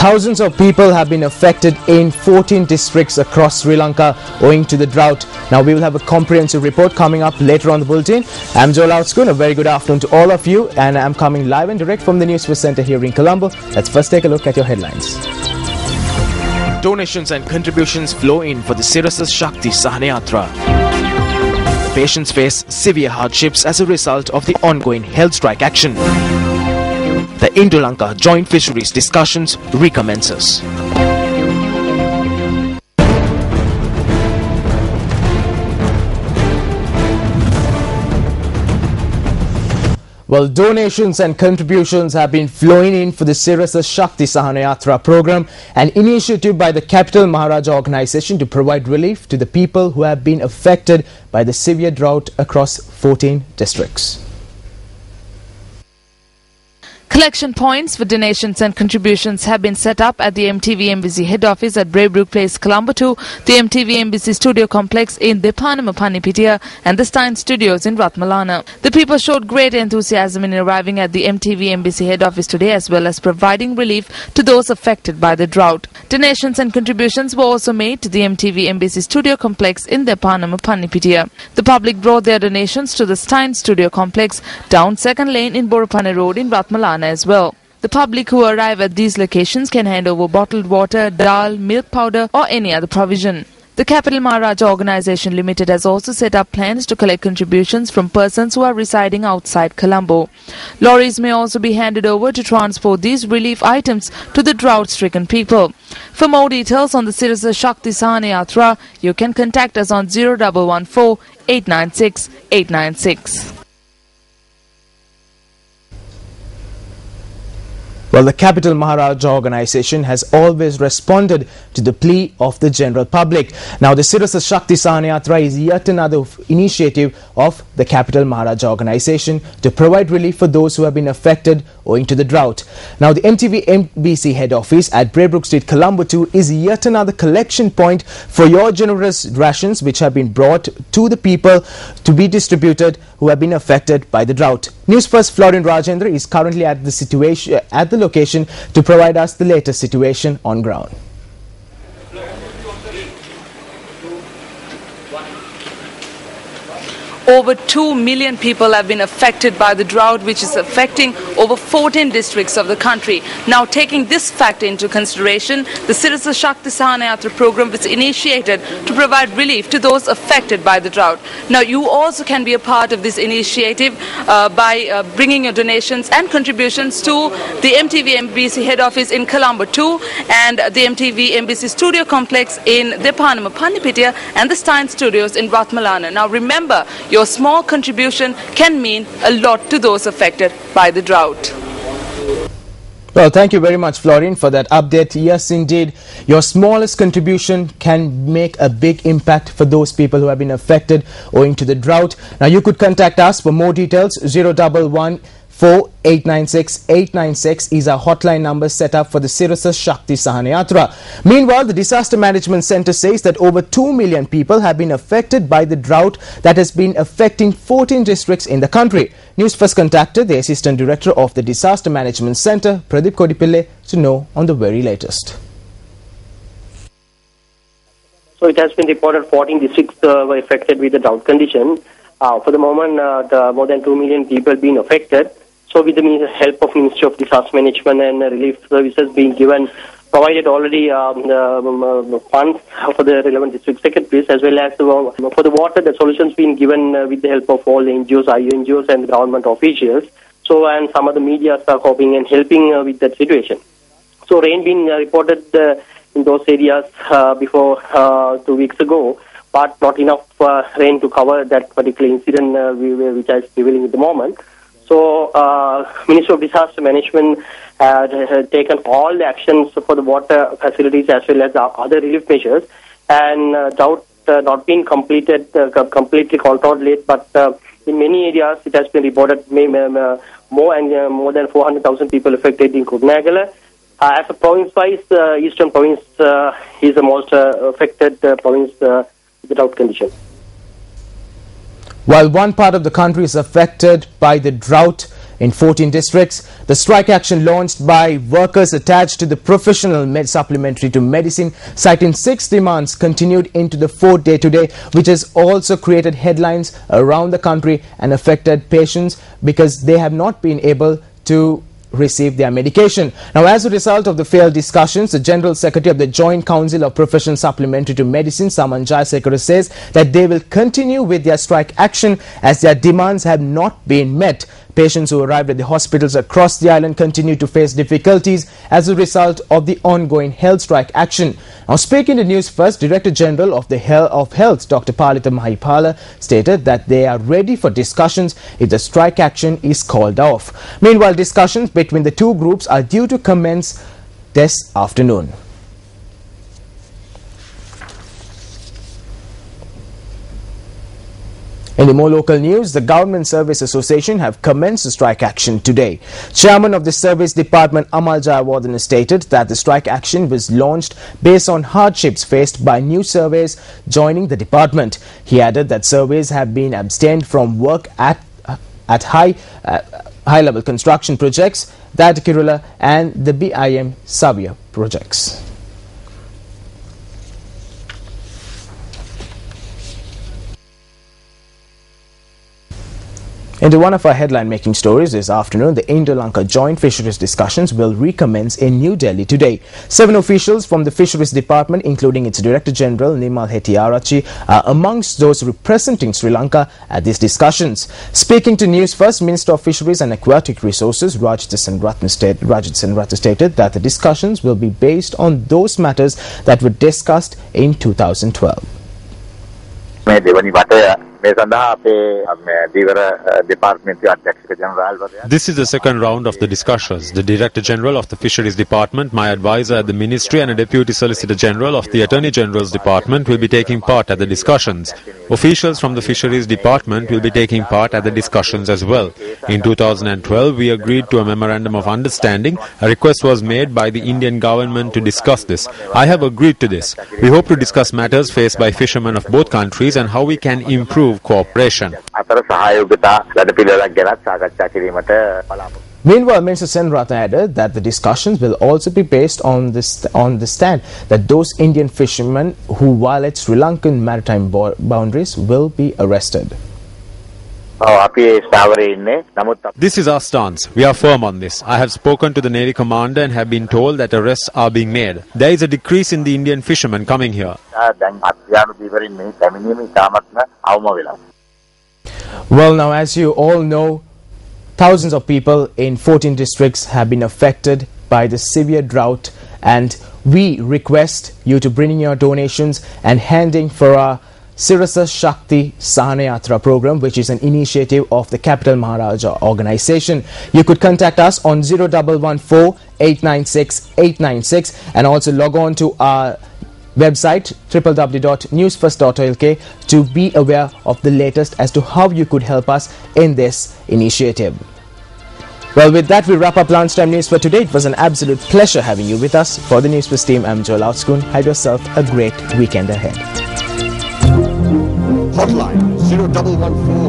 thousands of people have been affected in 14 districts across Sri Lanka owing to the drought. Now we will have a comprehensive report coming up later on the bulletin. I'm Joel Outscoon. A very good afternoon to all of you, and I'm coming live and direct from the Newsfirst Centre here in Colombo. Let's first take a look at your headlines. Donations and contributions flow in for the Sirasa Shakti Sahanayatra. Patients face severe hardships as a result of the ongoing health strike action. The Indo Lanka joint fisheries discussions recommences. Well, donations and contributions have been flowing in for the Sirasa Shakti Sahanayatra program, an initiative by the Capital Maharaja organization to provide relief to the people who have been affected by the severe drought across 14 districts. Collection points for donations and contributions have been set up at the MTV Embassy head office at Braybrook Place, Colombo 2, the MTV Embassy studio complex in Depanamapanipitiya and the Stein Studios in Ratmalana. The people showed great enthusiasm in arriving at the MTV Embassy head office today, as well as providing relief to those affected by the drought. Donations and contributions were also made to the MTV Embassy studio complex in Depanamapanipitiya. The public brought their donations to the Stein Studio complex down 2nd Lane in Borapana Road in Ratmalana as well. The public who arrive at these locations can hand over bottled water, dal, milk powder or any other provision. The Capital Maharaja Organization Limited has also set up plans to collect contributions from persons who are residing outside Colombo. Lorries may also be handed over to transport these relief items to the drought-stricken people. For more details on the Sirasa Shakti Sahanayatra, you can contact us on 0114 896 896. Well, the Capital Maharaja organization has always responded to the plea of the general public. Now, the Sirasa Shakti Sahanayatra is yet another initiative of the Capital Maharaja organization to provide relief for those who have been affected owing to the drought. Now, the MTV MBC head office at Braybrook Street, Colombo 2 is yet another collection point for your generous rations which have been brought to the people to be distributed who have been affected by the drought. Newsfirst Florian Rajendra is currently at the location to provide us the latest situation on ground. Over 2 million people have been affected by the drought, which is affecting over 14 districts of the country. Now, taking this fact into consideration, the Sirasa Shakti Sahanayatra program was initiated to provide relief to those affected by the drought. Now, you also can be a part of this initiative by bringing your donations and contributions to the MTV MBC head office in Colombo 2 and the MTV MBC studio complex in Depanamapanipitiya and the Stein Studios in Ratmalana. Now, remember, your small contribution can mean a lot to those affected by the drought. Well, thank you very much, Florian, for that update. Yes, indeed, your smallest contribution can make a big impact for those people who have been affected owing to the drought. Now, you could contact us for more details. 0114 896 896 is our hotline number set up for the Sirasa Shakti Sahanayatra. Meanwhile, the Disaster Management Centre says that over 2 million people have been affected by the drought that has been affecting 14 districts in the country. Newsfirst contacted the Assistant Director of the Disaster Management Centre, Pradeep Kodipille, to know on the very latest. So it has been reported 14 districts were affected with the drought condition. For the moment, more than 2 million people being affected. So with the help of Ministry of Disaster Management and Relief Services being given, provided already funds for the relevant district secretaries, as well as for the water, the solutions being given with the help of all the NGOs, INGOs and government officials. So, and some of the media are coping and helping with that situation. So rain being reported in those areas before 2 weeks ago, but not enough rain to cover that particular incident which is prevailing at the moment. So, Ministry of Disaster Management has taken all the actions for the water facilities as well as the other relief measures, and drought not been completely controlled yet, but in many areas it has been reported more than 400,000 people affected in Kurunegala. As a province-wise, Eastern Province is the most affected province with the drought condition. While one part of the country is affected by the drought in 14 districts. The strike action launched by workers attached to the professional supplementary to medicine, citing 6 demands, continued into the 4th day today, which has also created headlines around the country and affected patients because they have not been able to receive their medication. Now, as a result of the failed discussions, the General Secretary of the Joint Council of Professional Supplementary to Medicine, Saman Jayasekara, says that they will continue with their strike action as their demands have not been met. Patients who arrived at the hospitals across the island continue to face difficulties as a result of the ongoing health strike action. Now, speaking to Newsfirst, Director General of Health, Dr. Palita Mahipala, stated that they are ready for discussions if the strike action is called off. Meanwhile, discussions between the two groups are due to commence this afternoon. In the more local news, the Government Service Association have commenced the strike action today. Chairman of the Service Department, Amal Jayawardene, stated that the strike action was launched based on hardships faced by new surveys joining the department. He added that surveys have been abstained from work at high-level construction projects, that Kirula and the BIM Savia projects. Into one of our headline-making stories this afternoon, the Indo Lanka joint fisheries discussions will recommence in New Delhi today. 7 officials from the Fisheries Department, including its Director General Nimal Hettiarachchi, are amongst those representing Sri Lanka at these discussions. Speaking to Newsfirst, Minister of Fisheries and Aquatic Resources Rajat Senratne stated that the discussions will be based on those matters that were discussed in 2012. This is the second round of the discussions. The Director General of the Fisheries Department, my advisor at the Ministry and a Deputy Solicitor General of the Attorney General's Department will be taking part at the discussions. Officials from the Fisheries Department will be taking part at the discussions as well. In 2012, we agreed to a Memorandum of Understanding. A request was made by the Indian government to discuss this. I have agreed to this. We hope to discuss matters faced by fishermen of both countries and how we can improve cooperation. Meanwhile, Minister Senratne added that the discussions will also be based on the stand that those Indian fishermen who violate Sri Lankan maritime boundaries will be arrested. This is our stance. We are firm on this. I have spoken to the Navy Commander and have been told that arrests are being made. There is a decrease in the Indian fishermen coming here. Well, now, as you all know, thousands of people in 14 districts have been affected by the severe drought, and we request you to bring in your donations and handing for our Sirasa Shakti Sahanayatra program, which is an initiative of the Capital Maharaja organization. You could contact us on 0114 896 896 and also log on to our website www.newsfirst.lk to be aware of the latest as to how you could help us in this initiative. Well, with that, we wrap up Lunchtime News for today. It was an absolute pleasure having you with us. For the Newsfirst team, I'm Joel Outscoon. Have yourself a great weekend ahead. Hotline 0114